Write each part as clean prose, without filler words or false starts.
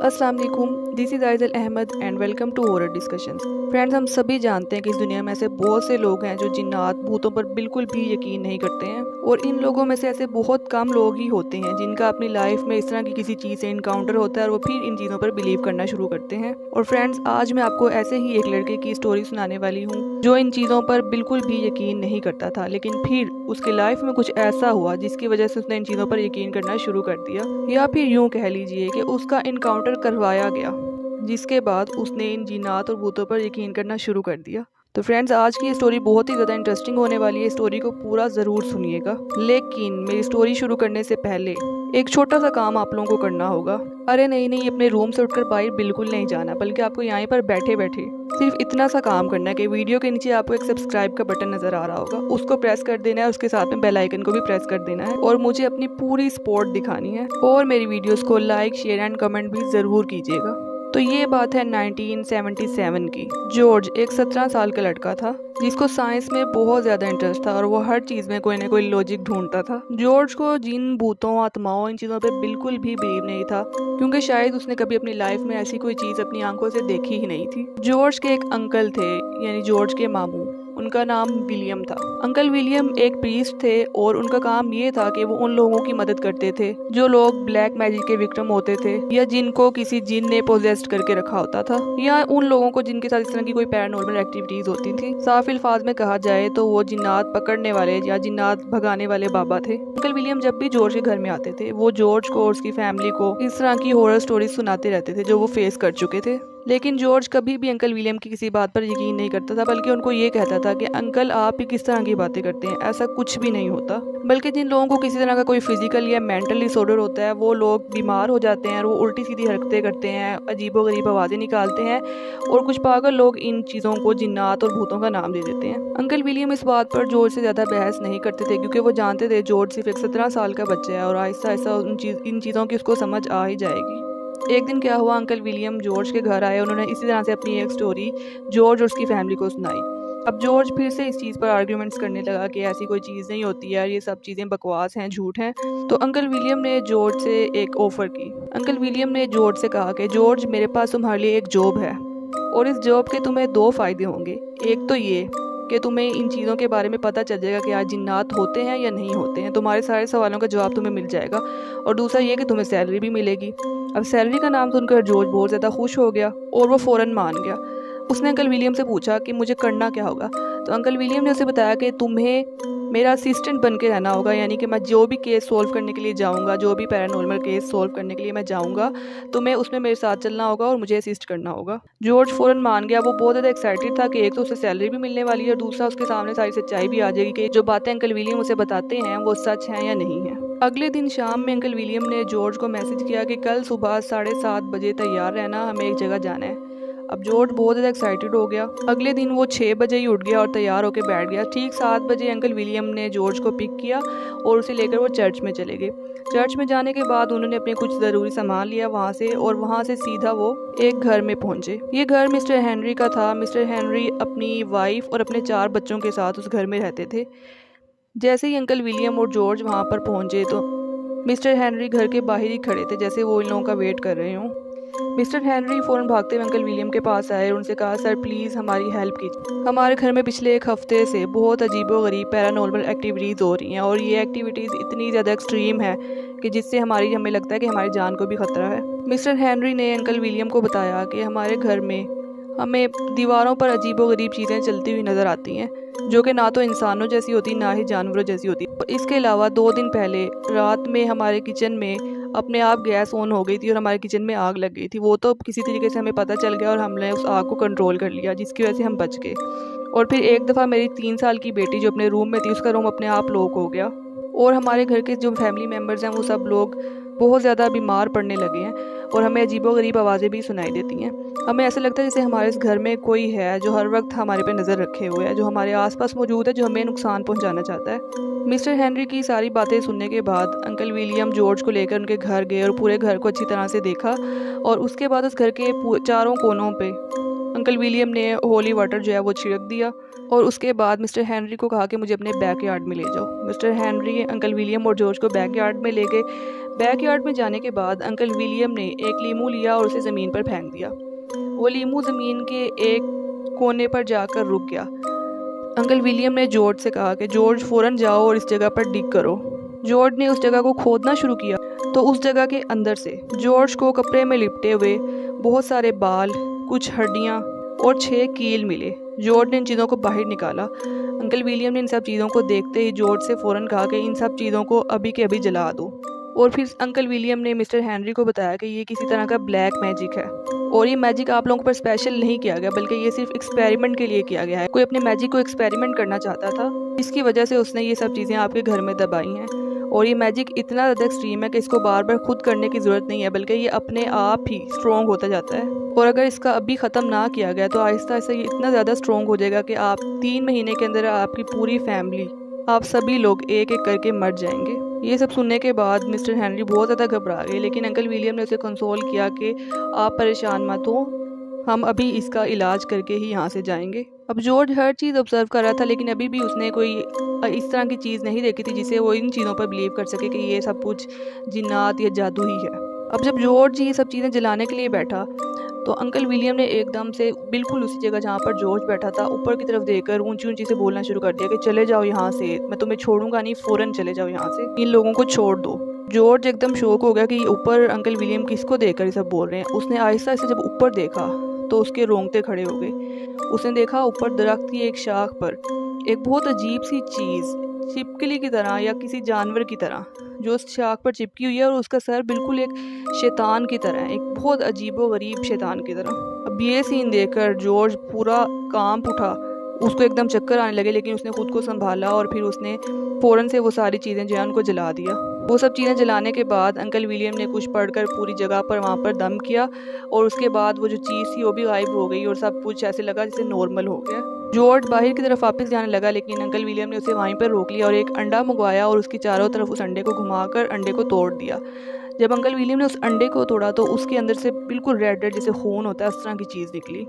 अस्सलाम वालेकुम, this is Aizal Ahmed and welcome to horror discussions. Friends, हम सभी जानते हैं कि इस दुनिया में ऐसे बहुत से लोग हैं जो जिन्नात भूतों पर बिल्कुल भी यकीन नहीं करते हैं, और इन लोगों में से ऐसे बहुत कम लोग ही होते हैं जिनका अपनी लाइफ में इस तरह की किसी चीज़ से इनकाउंटर होता है और वो फिर इन चीज़ों पर बिलीव करना शुरू करते हैं। और फ्रेंड्स, आज मैं आपको ऐसे ही एक लड़के की स्टोरी सुनाने वाली हूँ जो इन चीज़ों पर बिल्कुल भी यकीन नहीं करता था, लेकिन फिर उसकी लाइफ में कुछ ऐसा हुआ जिसकी वजह से उसने इन चीज़ों पर यकीन करना शुरू कर दिया, या फिर यूँ कह लीजिए कि उसका इनकाउंटर करवाया गया, जिसके बाद उसने इन जिन्नात और भूतों पर यकीन करना शुरू कर दिया। तो फ्रेंड्स, आज की स्टोरी बहुत ही ज़्यादा इंटरेस्टिंग होने वाली है, स्टोरी को पूरा ज़रूर सुनिएगा। लेकिन मेरी स्टोरी शुरू करने से पहले एक छोटा सा काम आप लोगों को करना होगा। अरे नहीं, अपने रूम से उठकर बाहर बिल्कुल नहीं जाना, बल्कि आपको यहीं पर बैठे बैठे सिर्फ इतना सा काम करना है कि वीडियो के नीचे आपको एक सब्सक्राइब का बटन नज़र आ रहा होगा, उसको प्रेस कर देना है। उसके साथ में बेल आइकन को भी प्रेस कर देना है और मुझे अपनी पूरी सपोर्ट दिखानी है, और मेरी वीडियोस को लाइक, शेयर एंड कमेंट भी ज़रूर कीजिएगा। तो ये बात है 1977 की। जॉर्ज एक 17 साल का लड़का था जिसको साइंस में बहुत ज़्यादा इंटरेस्ट था और वो हर चीज़ में कोई ना कोई लॉजिक ढूंढता था। जॉर्ज को जिन, भूतों, आत्माओं, इन चीज़ों पे बिल्कुल भी बिलीव नहीं था, क्योंकि शायद उसने कभी अपनी लाइफ में ऐसी कोई चीज़ अपनी आंखों से देखी ही नहीं थी। जॉर्ज के एक अंकल थे, यानी जॉर्ज के मामू, उनका नाम विलियम था। अंकल विलियम एक प्रीस्ट थे और उनका काम ये था कि वो उन लोगों की मदद करते थे जो लोग ब्लैक मैजिक के विक्टिम होते थे, या जिनको किसी जिन ने पोजेस्ट करके रखा होता था, या उन लोगों को जिनके साथ इस तरह की कोई पैरानॉर्मल एक्टिविटीज होती थी। साफ अल्फाज में कहा जाए तो वो जिन्नात पकड़ने वाले या जिन्नात भगाने वाले बाबा थे। अंकल विलियम जब भी जॉर्ज के घर में आते थे, वो जॉर्ज को और उसकी फैमिली को इस तरह की हॉरर स्टोरीज सुनाते रहते थे जो वो फेस कर चुके थे। लेकिन जॉर्ज कभी भी अंकल विलियम की किसी बात पर यकीन नहीं करता था, बल्कि उनको ये कहता था कि अंकल, आप ही किस तरह की बातें करते हैं, ऐसा कुछ भी नहीं होता। बल्कि जिन लोगों को किसी तरह का कोई फिजिकल या मेंटल डिसऑर्डर होता है, वो लोग बीमार हो जाते हैं और वो उल्टी सीधी हरकतें करते हैं, अजीबोगरीब आवाज़ें निकालते हैं, और कुछ पागल लोग इन चीज़ों को जिन्नात और भूतों का नाम दे देते हैं। अंकल विलियम इस बात पर जॉर्ज से ज़्यादा बहस नहीं करते थे, क्योंकि वो जानते थे जॉर्ज सिर्फ एक 17 साल का बच्चा है और आहिस्ता आहिस्ता इन चीज़ों की उसको समझ आ ही जाएगी। एक दिन क्या हुआ, अंकल विलियम जॉर्ज के घर आए। उन्होंने इसी तरह से अपनी एक स्टोरी जॉर्ज और उसकी फैमिली को सुनाई। अब जॉर्ज फिर से इस चीज़ पर आर्ग्यूमेंट्स करने लगा कि ऐसी कोई चीज़ नहीं होती है, ये सब चीज़ें बकवास हैं, झूठ हैं। तो अंकल विलियम ने जॉर्ज से एक ऑफ़र की। अंकल विलियम ने जॉर्ज से कहा कि जॉर्ज, मेरे पास तुम्हारे लिए एक जॉब है, और इस जॉब के तुम्हें 2 फ़ायदे होंगे। एक तो ये कि तुम्हें इन चीज़ों के बारे में पता चल जाएगा कि आज जिन्नात होते हैं या नहीं होते हैं, तुम्हारे सारे सवालों का जवाब तुम्हें मिल जाएगा, और दूसरा ये कि तुम्हें सैलरी भी मिलेगी। अब सैलरी का नाम सुनकर जॉर्ज बहुत ज़्यादा खुश हो गया और वो फ़ौरन मान गया। उसने अंकल विलियम से पूछा कि मुझे करना क्या होगा। तो अंकल विलियम ने उसे बताया कि तुम्हें मेरा असिस्टेंट बन के रहना होगा, यानी कि मैं जो भी केस सॉल्व करने के लिए जाऊंगा, जो भी पैरानॉर्मल केस सॉल्व करने के लिए मैं जाऊंगा, तुम्हें उसमें मेरे साथ चलना होगा और मुझे असिस्ट करना होगा। जॉर्ज फ़ौरन मान गया। वो बहुत ज़्यादा एक्साइटेड था कि एक तो उसे सैलरी भी मिलने वाली है और दूसरा उसके सामने सारी सच्चाई भी आ जाएगी कि जो बातें अंकल विलियम उसे बताते हैं वो सच हैं या नहीं है। अगले दिन शाम में अंकल विलियम ने जॉर्ज को मैसेज किया कि कल सुबह 7:30 बजे तैयार रहना, हमें एक जगह जाना है। अब जॉर्ज बहुत ज़्यादा एक्साइटेड हो गया। अगले दिन वो 6 बजे ही उठ गया और तैयार होकर बैठ गया। ठीक 7 बजे अंकल विलियम ने जॉर्ज को पिक किया और उसे लेकर वो चर्च में चले गए। चर्च में जाने के बाद उन्होंने अपने कुछ ज़रूरी सामान लिया वहाँ से, और वहाँ से सीधा वो एक घर में पहुँचे। ये घर मिस्टर हेनरी का था। मिस्टर हेनरी अपनी वाइफ और अपने 4 बच्चों के साथ उस घर में रहते थे। जैसे ही अंकल विलियम और जॉर्ज वहाँ पर पहुँचे तो मिस्टर हेनरी घर के बाहर ही खड़े थे, जैसे वो इन लोगों का वेट कर रहे हों। मिस्टर हेनरी फ़ौरन भागते हुए अंकल विलियम के पास आए और उनसे कहा, सर प्लीज़ हमारी हेल्प कीजिए। हमारे घर में पिछले 1 हफ्ते से बहुत अजीबोगरीब पैरानॉर्मल एक्टिविटीज़ हो रही हैं, और ये एक्टिविटीज़ इतनी ज़्यादा एक्सट्रीम है कि जिससे हमें लगता है कि हमारी जान को भी ख़तरा है। मिस्टर हेनरी ने अंकल विलियम को बताया कि हमारे घर में हमें दीवारों पर अजीबोगरीब चीज़ें चलती हुई नज़र आती हैं, जो कि ना तो इंसानों जैसी होती, ना ही जानवरों जैसी होती। इसके अलावा 2 दिन पहले रात में हमारे किचन में अपने आप गैस ऑन हो गई थी और हमारे किचन में आग लग गई थी। वो तो किसी तरीके से हमें पता चल गया और हमने उस आग को कंट्रोल कर लिया, जिसकी वजह से हम बच गए। और फिर एक दफ़ा मेरी 3 साल की बेटी जो अपने रूम में थी, उसका रूम अपने आप लॉक हो गया, और हमारे घर के जो फैमिली मेम्बर्स हैं वो सब लोग बहुत ज़्यादा बीमार पड़ने लगे हैं, और हमें अजीबोगरीब आवाज़ें भी सुनाई देती हैं। हमें ऐसा लगता है जैसे हमारे इस घर में कोई है जो हर वक्त हमारे पे नज़र रखे हुए है, जो हमारे आसपास मौजूद है, जो हमें नुकसान पहुंचाना चाहता है। मिस्टर हेनरी की सारी बातें सुनने के बाद अंकल विलियम जॉर्ज को लेकर उनके घर गए और पूरे घर को अच्छी तरह से देखा, और उसके बाद उस घर के चारों कोनों पे अंकल विलियम ने होली वाटर जो है वो छिड़क दिया, और उसके बाद मिस्टर हेनरी को कहा कि मुझे अपने बैकयार्ड में ले जाओ। मिस्टर हेनरी अंकल विलियम और जॉर्ज को बैकयार्ड में ले गए। बैकयार्ड में जाने के बाद अंकल विलियम ने एक लीमू लिया और उसे ज़मीन पर फेंक दिया। वो लीमू ज़मीन के एक कोने पर जाकर रुक गया। अंकल विलियम ने जॉर्ज से कहा कि जॉर्ज फ़ौरन जाओ और इस जगह पर डिग करो। जॉर्ज ने उस जगह को खोदना शुरू किया तो उस जगह के अंदर से जॉर्ज को कपड़े में लिपटे हुए बहुत सारे बाल, कुछ हड्डियाँ और 6 कील मिले। जॉर्ज ने इन चीज़ों को बाहर निकाला। अंकल विलियम ने इन सब चीज़ों को देखते ही जॉर्ज से फ़ौरन कहा कि इन सब चीज़ों को अभी के अभी जला दो। और फिर अंकल विलियम ने मिस्टर हेनरी को बताया कि ये किसी तरह का ब्लैक मैजिक है और ये मैजिक आप लोगों पर स्पेशल नहीं किया गया, बल्कि ये सिर्फ एक्सपेरिमेंट के लिए किया गया है। कोई अपने मैजिक को एक्सपेरिमेंट करना चाहता था, इसकी वजह से उसने ये सब चीज़ें आपके घर में दबाई हैं। और ये मैजिक इतना ज़्यादा एक्सट्रीम है कि इसको बार बार खुद करने की ज़रूरत नहीं है, बल्कि ये अपने आप ही स्ट्रॉन्ग होता जाता है। और अगर इसका अभी ख़त्म ना किया गया तो आहिस्ता आहिस्ता ये इतना ज़्यादा स्ट्रॉन्ग हो जाएगा कि आप 3 महीने के अंदर आपकी पूरी फैमिली, आप सभी लोग एक एक करके मर जाएंगे। ये सब सुनने के बाद मिस्टर हेनरी बहुत ज़्यादा घबरा गए, लेकिन अंकल विलियम ने उसे कंसोल किया कि आप परेशान मत हो, हम अभी इसका इलाज करके ही यहाँ से जाएंगे। अब जॉर्ज हर चीज़ ऑब्जर्व कर रहा था, लेकिन अभी भी उसने कोई इस तरह की चीज़ नहीं देखी थी जिसे वो इन चीज़ों पर बिलीव कर सके कि ये सब कुछ जिन्नात या जादू ही है। अब जब जॉर्ज ये सब चीज़ें जलाने के लिए बैठा तो अंकल विलियम ने एकदम से बिल्कुल उसी जगह जहाँ पर जॉर्ज बैठा था ऊपर की तरफ देखकर ऊंची ऊंची से बोलना शुरू कर दिया कि चले जाओ यहाँ से, मैं तुम्हें छोड़ूंगा नहीं, फ़ौरन चले जाओ यहाँ से, इन लोगों को छोड़ दो। जॉर्ज एकदम शॉक हो गया कि ऊपर अंकल विलियम किसको देखकर ये सब बोल रहे हैं। उसने आहिस्ता आहिस्ता जब ऊपर देखा तो उसके रोंगटे खड़े हो गए। उसने देखा ऊपर दरख्त की एक शाख पर एक बहुत अजीब सी चीज़ छिपकली की तरह या किसी जानवर की तरह जो उस शाख पर चिपकी हुई है, और उसका सर बिल्कुल एक शैतान की तरह है, एक बहुत अजीबो गरीब शैतान की तरह। अब ये सीन देखकर जॉर्ज पूरा कांप उठा, उसको एकदम चक्कर आने लगे, लेकिन उसने खुद को संभाला और फिर उसने फ़ौरन से वो सारी चीज़ें जो है उनको जला दिया। वो सब चीज़ें जलाने के बाद अंकल विलियम ने कुछ पढ़कर पूरी जगह पर वहाँ पर दम किया और उसके बाद वो जो चीज़ थी वो भी गायब हो गई और सब कुछ ऐसे लगा जैसे नॉर्मल हो गया। जॉर्ज बाहर की तरफ वापस जाने लगा, लेकिन अंकल विलियम ने उसे वहीं पर रोक लिया और एक अंडा मंगवाया और उसकी चारों तरफ उस अंडे को घुमाकर अंडे को तोड़ दिया। जब अंकल विलियम ने उस अंडे को तोड़ा तो उसके अंदर से बिल्कुल रेड रेड जैसे खून होता है, उस तरह की चीज़ निकली।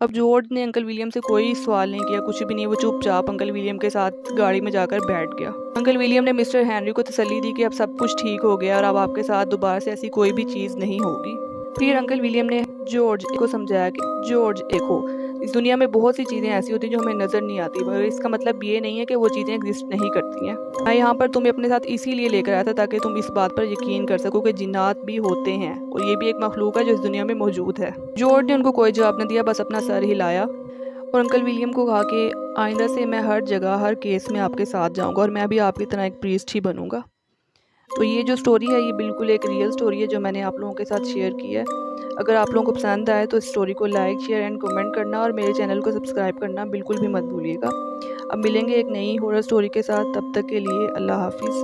अब जॉर्ज ने अंकल विलियम से कोई सवाल नहीं किया, कुछ भी नहीं, वो चुपचाप अंकल विलियम के साथ गाड़ी में जाकर बैठ गया। अंकल विलियम ने मिस्टर हेनरी को तसल्ली दी कि अब सब कुछ ठीक हो गया और अब आपके साथ दोबारा से ऐसी कोई भी चीज़ नहीं होगी। फिर अंकल विलियम ने जॉर्ज को समझाया कि जॉर्ज देखो, इस दुनिया में बहुत सी चीज़ें ऐसी होती हैं जो हमें नज़र नहीं आती, मगर इसका मतलब ये नहीं है कि वो चीज़ें एग्जिस्ट नहीं करती हैं। मैं यहाँ पर तुम्हें अपने साथ इसीलिए लेकर आया था ताकि तुम इस बात पर यकीन कर सको कि जिन्नात भी होते हैं और ये भी एक मखलूक है जो इस दुनिया में मौजूद है। जॉर्ज ने उनको कोई जवाब न दिया, बस अपना सर हिलाया और अंकल विलियम को कहा कि आइंदा से मैं हर जगह हर केस में आपके साथ जाऊँगा और मैं भी आपकी तरह एक प्रीस्ट ही बनूँगा। तो ये जो स्टोरी है ये बिल्कुल एक रियल स्टोरी है जो मैंने आप लोगों के साथ शेयर की है। अगर आप लोगों को पसंद आए तो इस स्टोरी को लाइक, शेयर एंड कमेंट करना और मेरे चैनल को सब्सक्राइब करना बिल्कुल भी मत भूलिएगा। अब मिलेंगे एक नई हॉरर स्टोरी के साथ, तब तक के लिए अल्लाह हाफिज़।